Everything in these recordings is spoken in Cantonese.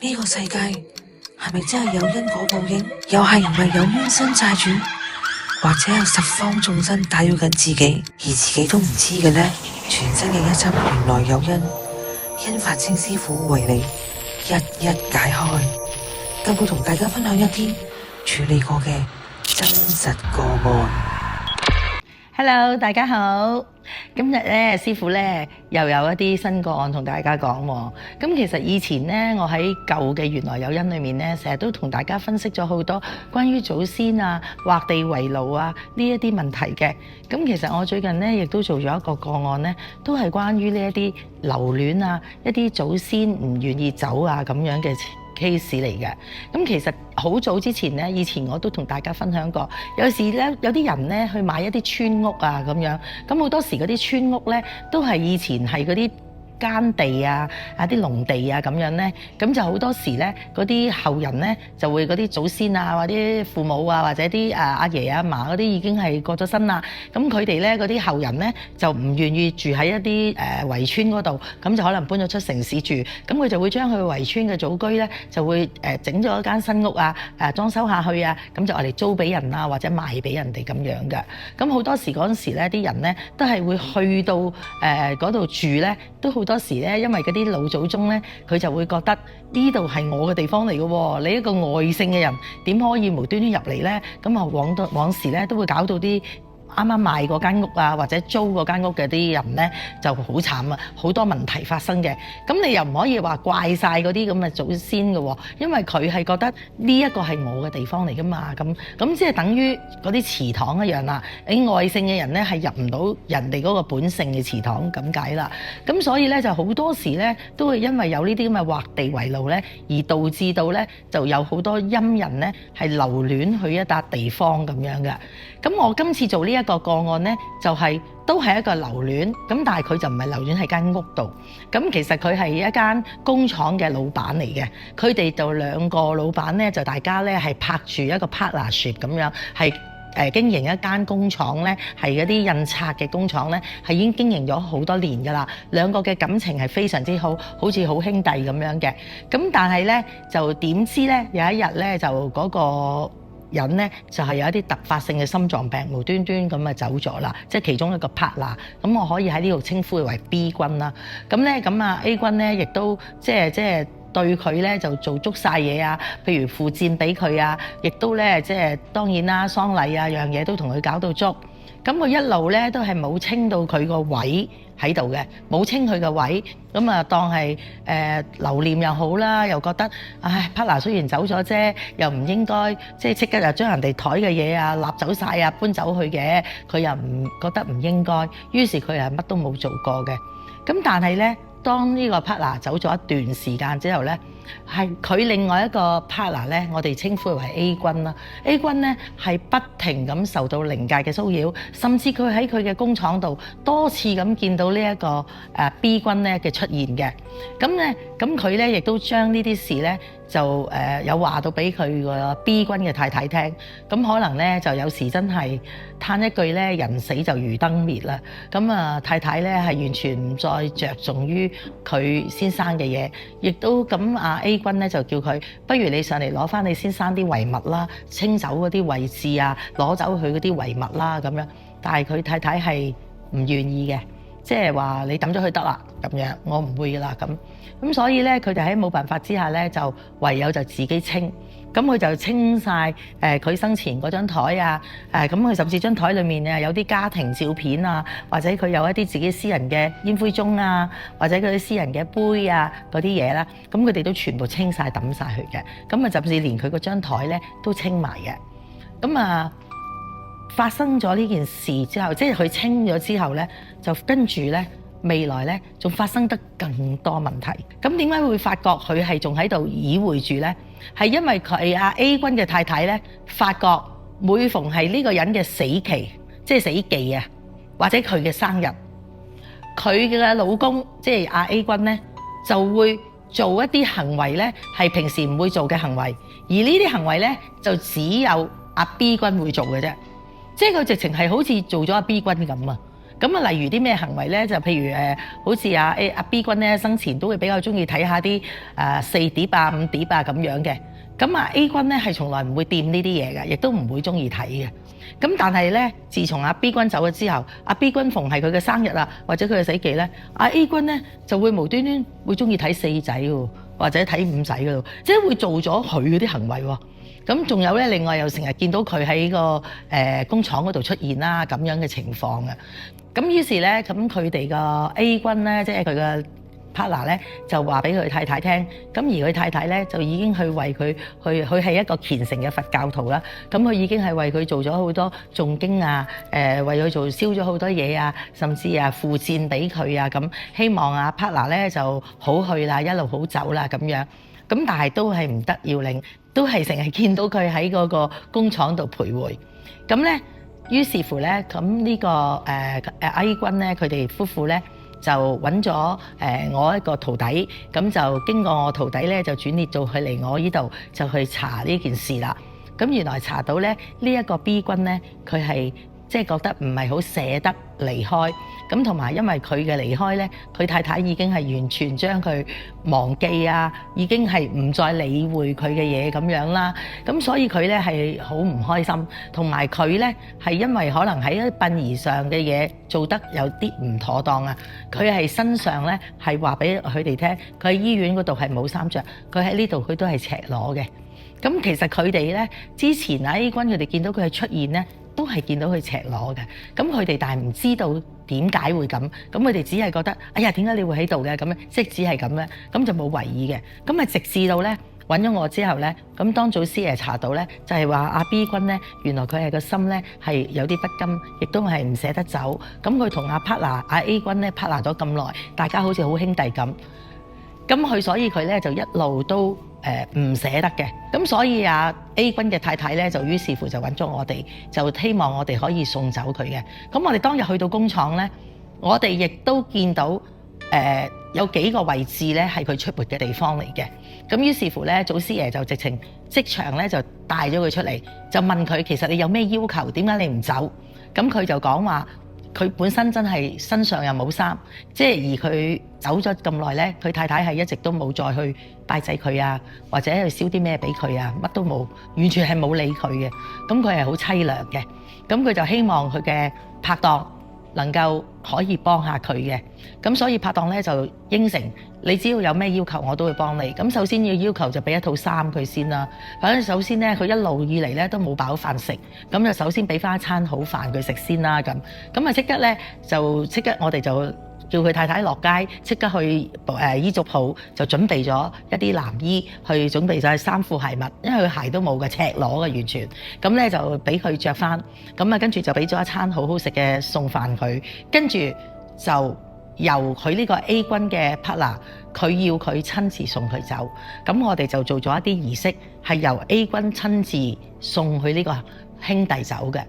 呢個世界係咪真係有因果報應？又係唔係有冤親債主，或者有十方眾生打擾緊自己，而自己都唔知嘅呢？全新嘅一輯原來有因，因法清師傅為你一一解開，更會同大家分享一啲處理過嘅真實個案。Hello， 大家好。今日咧，師傅咧又有一啲新個案同大家講喎。咁其實以前咧，我喺舊嘅原來有因裏面咧，成日都同大家分析咗好多關於祖先啊、劃地為牢啊呢一啲問題嘅。咁其實我最近咧亦都做咗一個個案咧，都係關於呢一啲留戀啊、一啲祖先唔願意走啊咁樣嘅case 嚟嘅。咁其實好早之前咧，以前我都同大家分享過，有時咧有啲人咧去買一啲村屋啊咁樣，咁好多時嗰啲村屋咧都係以前係嗰啲耕地啊、啲農地啊咁樣咧，咁就好多時咧嗰啲後人咧就會嗰啲祖先啊或者父母啊或者啲阿爺阿嫲嗰啲已經係過咗身啦，咁佢哋咧嗰啲後人咧就唔願意住喺一啲圍村嗰度，咁就可能搬咗出城市住，咁佢就會將佢圍村嘅祖居咧就會整咗一間新屋啊，裝修下去啊，咁就嚟租俾人啊或者賣俾人哋咁樣嘅。咁好多時嗰陣時咧啲人咧都係會去到嗰度住咧，都好多時咧，因為嗰啲老祖宗咧，佢就會覺得呢度係我嘅地方嚟嘅喎，你一個外姓嘅人點可以無端端入嚟咧？咁啊往時咧都會搞到啲啱啱賣嗰間屋啊，或者租嗰間屋嘅啲人咧就好慘啊，好多問題發生嘅。咁你又唔可以話怪晒嗰啲咁嘅祖先嘅喎，因為佢係覺得呢一個係我嘅地方嚟噶嘛。咁即係等於嗰啲祠堂一樣啦。你外姓嘅人咧係入唔到人哋嗰個本姓嘅祠堂咁解啦。咁所以咧就好多時咧都會因為有呢啲咁嘅劃地為牢咧，而導致到咧就有好多陰人咧係留戀去一笪地方咁樣嘅。咁我今次做呢一個個案呢，就係都係一個留戀，咁但係佢就唔係留戀喺間屋度，咁其實佢係一間工廠嘅老闆嚟嘅，佢哋就兩個老闆呢，就大家呢係拍住一個 partnership 咁樣，係經營一間工廠呢，係嗰啲印刷嘅工廠呢，係已經經營咗好多年㗎啦，兩個嘅感情係非常之好，好似好兄弟咁樣嘅，咁但係呢，就點知呢，有一日呢，就嗰個人咧就係有一啲突發性嘅心臟病，無端端咁啊走咗啦，即係其中一個 partner，咁我可以喺呢度稱呼佢為 B 君啦。咁咧咁啊 A 君咧亦都即係對佢咧就做足晒嘢啊，譬如付薦俾佢啊，亦都咧即係當然啦，喪禮啊樣嘢都同佢搞到足。咁佢一路咧都係冇清到佢個位喺度嘅，冇清佢個位，咁啊當係留念又好啦，又覺得唉 partner 雖然走咗啫，又唔應該即刻就將人哋台嘅嘢啊立走晒啊搬走去嘅，佢又唔覺得唔應該，於是佢係乜都冇做過嘅。咁但係咧，當呢個 partner 走咗一段時間之後咧，係佢另外一個 partner 咧，我哋稱呼為 A 君啦。A 君咧係不停咁受到靈界嘅騷擾，甚至佢喺佢嘅工廠度多次咁見到呢一個B 君咧嘅出現嘅。咁佢咧亦都將呢啲事咧就有話到俾佢個 B 君嘅太太聽。咁可能咧就有時真係嘆一句咧，人死就如燈滅啦。咁啊太太咧係完全唔再着重於佢先生嘅嘢，亦都咁A 君咧就叫佢，不如你上嚟攞翻你先生啲遺物啦，清走嗰啲位置啊，攞走佢嗰啲遺物啦咁樣。但係佢太太係唔願意嘅，即係話你抌咗佢得啦咁樣，我唔會噶啦咁所以咧佢哋喺冇辦法之下咧，就唯有就自己清。咁佢就清晒佢生前嗰張台啊，咁佢甚至張台裏面啊有啲家庭照片啊，或者佢有一啲自己私人嘅煙灰盅啊，或者佢啲私人嘅杯啊嗰啲嘢啦，咁佢哋都全部清晒抌晒佢嘅，咁啊甚至連佢嗰張台咧都清埋嘅。咁啊發生咗呢件事之後，即係佢清咗之後咧，就跟住咧未來咧仲發生得更多問題。咁點解會發覺佢係仲喺度倚會住咧？係因為佢阿 A 君嘅太太咧，發覺每逢係呢個人嘅死期，即係死忌啊，或者佢嘅生日，佢嘅老公即係阿 A 君咧，就會做一啲行為咧，係平時唔會做嘅行為，而呢啲行為咧就只有阿 B 君會做嘅啫，即係佢直情係好似做咗阿 B 君咁啊！咁啊，例如啲咩行為咧？就譬如好似阿 B 君咧，生前都會比較中意睇下啲4碟啊、5碟啊咁樣嘅。咁啊 A 君咧係從來唔會掂呢啲嘢嘅，亦都唔會中意睇嘅。咁但係咧，自從阿 B 君走咗之後，阿 B 君逢係佢嘅生日啊，或者佢嘅死忌咧，阿 A 君咧就會無端端會中意睇4仔喎，或者睇5仔嗰度，即係會做咗佢嗰啲行為喎。咁仲有咧，另外又成日見到佢喺個工廠嗰度出現啦，咁樣嘅情況嘅。咁於是咧，咁佢哋個 A 君咧，即係佢嘅partner 咧，就話俾佢太太聽。咁而佢太太咧，就已經去為佢佢係一個虔誠嘅佛教徒啦。咁佢已經係為佢做咗好多誦經啊，為佢燒咗好多嘢啊，甚至付薦俾佢啊，咁希望阿 partner 咧就好去啦，一路好走啦咁樣。咁但係都係唔得要領，都係成日見到佢喺嗰個工廠度徘徊。咁咧，於是乎咧，咁呢個A 君咧，佢哋夫婦咧就揾咗我一個徒弟，咁就經過我徒弟咧就轉列到佢嚟我呢度，就去查呢件事啦。咁原來查到咧呢一個 B 君咧，佢係即係覺得唔係好捨得離開，咁同埋因為佢嘅離開咧，佢太太已經係完全將佢忘記啊，已經係唔再理會佢嘅嘢咁樣啦。咁所以佢咧係好唔開心，同埋佢咧係因為可能喺殯儀上嘅嘢做得有啲唔妥當啊。佢係身上咧係話俾佢哋聽，佢喺醫院嗰度係冇衫着，佢喺呢度佢都係赤裸嘅。咁其實佢哋咧之前A 君佢哋見到佢嘅出現咧，都係見到佢赤裸嘅。咁佢哋但係唔知道點解會咁，咁佢哋只係覺得，哎呀，點解你會喺度嘅咁樣，即係只係咁咧，咁就冇懷疑嘅。咁啊直至到咧揾咗我之後咧，咁當祖師爺查到咧，就係話阿 B 君咧，原來佢係個心咧係有啲不甘，亦都係唔捨得走。咁佢同阿 partner 阿 A 君咧 partner 咗咁耐，大家好似好兄弟咁。咁佢所以佢咧就一路都唔捨得嘅，咁所以阿 A 君嘅太太咧就於是乎就揾咗我哋，就希望我哋可以送走佢嘅。咁我哋當日去到工廠咧，我哋亦都見到有幾個位置咧係佢出沒嘅地方嚟嘅。咁於是乎咧，祖師爺就直情即場咧就帶咗佢出嚟，就問佢其實你有咩要求？點解你唔走？咁佢就講話。佢本身真係身上又冇衫，即係而佢走咗咁耐咧，佢太太係一直都冇再去拜祭佢啊，或者去燒啲咩俾佢啊，乜都冇，完全係冇理佢嘅。咁佢係好凄涼嘅，咁佢就希望佢嘅拍檔能夠可以幫下佢嘅，咁所以拍檔咧就應承，你只要有咩要求我都會幫你。咁首先要求就俾一套衫佢先啦。反正首先咧佢一路以嚟咧都冇飽飯食，咁就首先俾翻一餐好飯佢食先啦。咁啊即刻咧就即刻我哋就叫佢太太落街，即刻去衣粥鋪就準備咗一啲藍衣，去準備晒衫褲鞋襪，因為佢鞋都冇嘅，赤裸嘅完全。咁咧就俾佢着翻，咁啊跟住就俾咗一餐好好食嘅餸飯佢，跟住就由佢呢個 A 君嘅 partner，佢要佢親自送佢走。咁我哋就做咗一啲儀式，係由 A 君親自送佢呢個兄弟走嘅。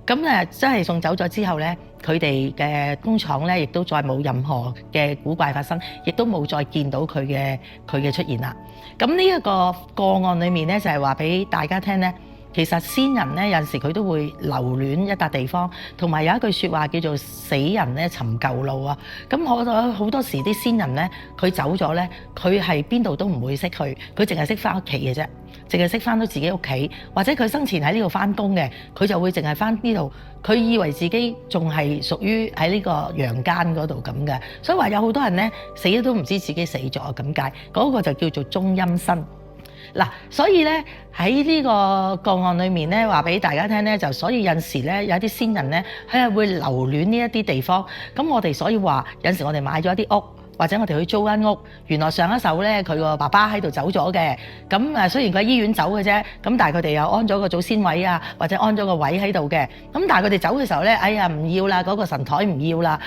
咁真係送走咗之後咧，佢哋嘅工廠咧亦都再冇任何嘅古怪發生，亦都冇再見到佢嘅出現啦。咁呢一個個案裏面咧，就係話俾大家聽咧，其實先人咧有陣時佢都會留戀一笪地方，同埋有一句説話叫做死人咧尋舊路啊。咁我覺得好多時啲先人咧，佢走咗咧，佢係邊度都唔會識去，佢淨係識翻屋企嘅啫，淨係識翻到自己屋企，或者佢生前喺呢度翻工嘅，佢就會淨係翻呢度，佢以為自己仲係屬於喺呢個陽間嗰度咁嘅。所以話有好多人咧死咗都唔知自己死咗咁解，嗰個就叫做中陰身。嗱，所以咧喺呢個個案裏面咧，話俾大家聽咧，就所以有陣時咧有一啲先人咧，佢係會留戀呢一啲地方。咁我哋所以話有陣時我哋買咗一啲屋，或者我哋去租間屋，原來上一手咧佢個爸爸喺度走咗嘅。咁雖然佢喺醫院走嘅啫，咁但係佢哋又安咗個祖先位啊，或者安咗個位喺度嘅。咁但係佢哋走嘅時候咧，哎呀唔要啦，嗰個神台唔要啦，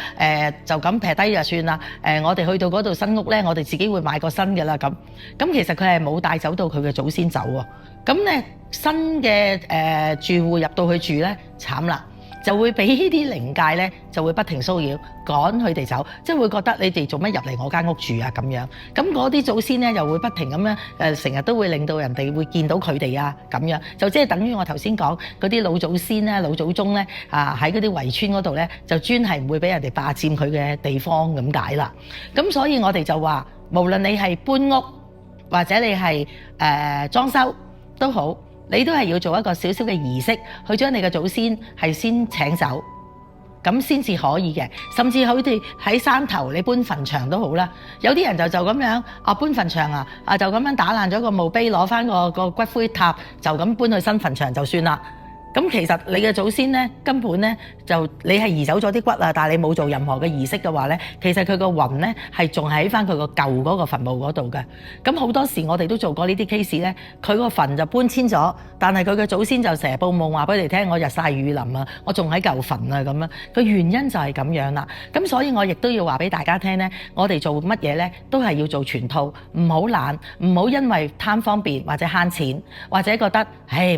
就咁撇低就算啦。我哋去到嗰度新屋咧，我哋自己會買個新嘅啦咁。咁其實佢係冇帶走到佢嘅祖先走喎。咁咧新嘅住戶入到去住咧，慘啦。就會俾呢啲靈界咧就會不停騷擾，趕佢哋走，即係會覺得你哋做乜入嚟我間屋住啊咁樣。咁嗰啲祖先咧又會不停咁樣成日都會令到人哋會見到佢哋啊咁樣，就即係等於我頭先講嗰啲老祖先咧、老祖宗咧喺嗰啲圍村嗰度咧，就專係唔會俾人哋霸佔佢嘅地方咁解啦。咁所以我哋就話，無論你係搬屋或者你係裝修都好，你都係要做一個少少嘅儀式，去將你嘅祖先係先請走，咁先至可以嘅。甚至佢哋喺山頭你搬墳場都好啦，有啲人就咁樣搬墳場就咁樣打爛咗個墓碑，攞翻個骨灰塔，就咁搬去新墳場就算啦。咁其實你嘅祖先咧根本咧就你係移走咗啲骨啊，但係你冇做任何嘅儀式嘅話咧，其實佢個魂咧係仲喺翻佢個舊嗰個墳墓嗰度嘅。咁好多時我哋都做過呢啲 case 咧，佢個墳就搬遷咗，但係佢嘅祖先就成日報夢話俾你聽，我日曬雨淋啊，我仲喺舊墳啊咁樣。個原因就係咁樣啦。咁所以我亦都要話俾大家聽咧，我哋做乜嘢咧都係要做全套，唔好懶，唔好因為貪方便或者慳錢，或者覺得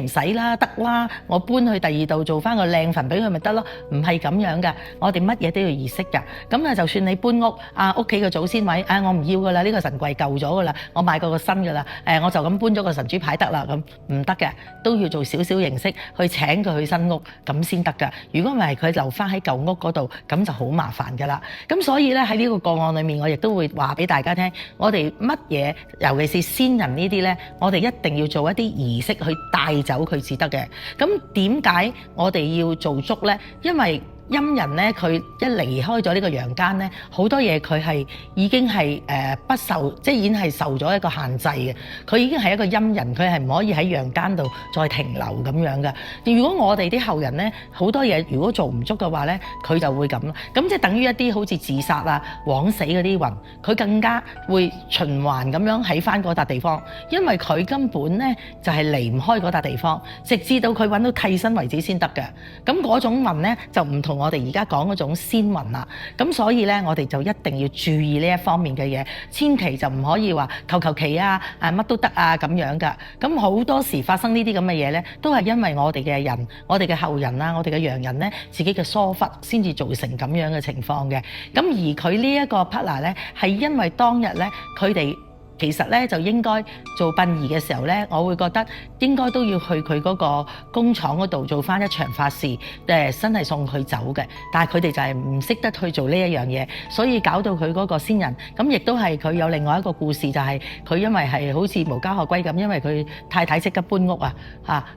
唔使啦，得啦，我搬去第二度做翻個靚墳俾佢咪得咯？唔係咁樣噶，我哋乜嘢都要儀式噶。咁就算你搬屋屋企嘅祖先位我唔要噶啦，呢個神櫃舊咗噶啦，我買過個新噶啦，我就咁搬咗個神主牌得啦，咁唔得嘅，都要做少少形式去請佢去新屋咁先得噶。如果唔係佢留翻喺舊屋嗰度，咁就好麻煩噶啦。咁所以咧喺呢個個案裏面，我亦都會話俾大家聽，我哋乜嘢，尤其是先人呢啲咧，我哋一定要做一啲儀式去帶走佢至得嘅。咁點解我哋要做足呢？因為陰人咧，佢一離開咗呢個陽間咧，好多嘢佢係已經係不受，即係已經係受咗一個限制嘅。佢已經係一個陰人，佢係唔可以喺陽間度再停留咁樣嘅。如果我哋啲後人咧，好多嘢如果做唔足嘅話咧，佢就會咁啦。咁即係等於一啲好似自殺啊、枉死嗰啲魂，佢更加會循環咁樣喺翻嗰笪地方，因為佢根本咧就係離唔開嗰笪地方，直至到佢揾到替身為止先得嘅。咁嗰種魂咧就唔同我哋而家講嗰種仙魂啦，咁所以咧我哋就一定要注意呢一方面嘅嘢，千祈就唔可以話求其乜都得啊咁樣噶。咁好多時發生呢啲咁嘅嘢咧，都係因為我哋嘅人、我哋嘅後人啊、我哋嘅洋人咧，自己嘅疏忽先至造成咁樣嘅情況嘅。咁而佢呢一個 partner 咧，係因為當日咧佢哋其實咧就應該做殯儀嘅時候咧，我會覺得應該都要去佢嗰個工廠嗰度做翻一場法事，真係送佢走嘅。但係佢哋就係唔識得去做呢一樣嘢，所以搞到佢嗰個先人咁，亦都係佢有另外一個故事，就係佢因為係好似無家可歸咁，因為佢太太即刻搬屋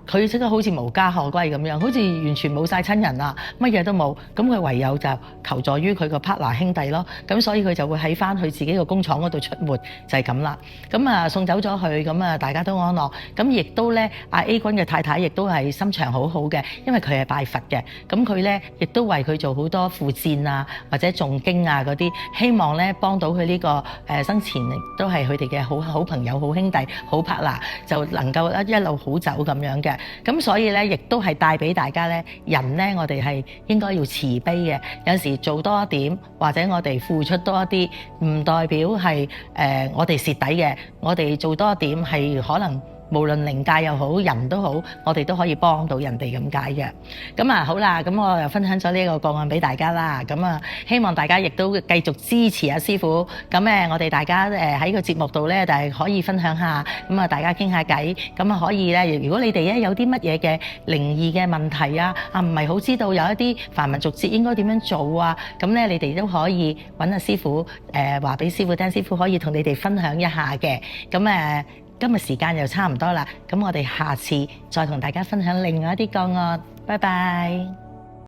佢即刻好似無家可歸咁樣，好似完全冇晒親人啊，乜嘢都冇，咁佢唯有就求助於佢個 partner 兄弟咯。咁所以佢就會喺翻去自己個工廠嗰度出沒，就係咁啦。咁送走咗佢，咁大家都安樂。咁亦都咧，阿 A 君嘅太太亦都係心腸好好嘅，因為佢係拜佛嘅。咁佢咧亦都為佢做好多附薦啊，或者誦經啊嗰啲，希望咧幫到佢呢個生前都係佢哋嘅好朋友、好兄弟、好 partner，就能夠一路好走咁樣嘅。咁所以咧，亦都係帶俾大家咧，人咧我哋係應該要慈悲嘅。有時做多一點，或者我哋付出多一啲，唔代表係我哋蝕底嘅，我哋做多一點係可能無論靈界又好，人都好，我哋都可以幫到人哋咁解嘅。咁好啦，咁我又分享咗呢個個案俾大家啦。咁希望大家亦都繼續支持阿師傅。咁我哋大家喺個節目度咧，但係可以分享下，咁大家傾下偈。咁可以咧，如果你哋咧有啲乜嘢嘅靈異嘅問題唔係好知道有一啲繁文縟節應該點樣做咁咧你哋都可以揾阿師傅話俾師傅聽，師傅可以同你哋分享一下嘅。咁今日時間又差唔多啦，咁我哋下次再同大家分享另外一啲個案。拜拜。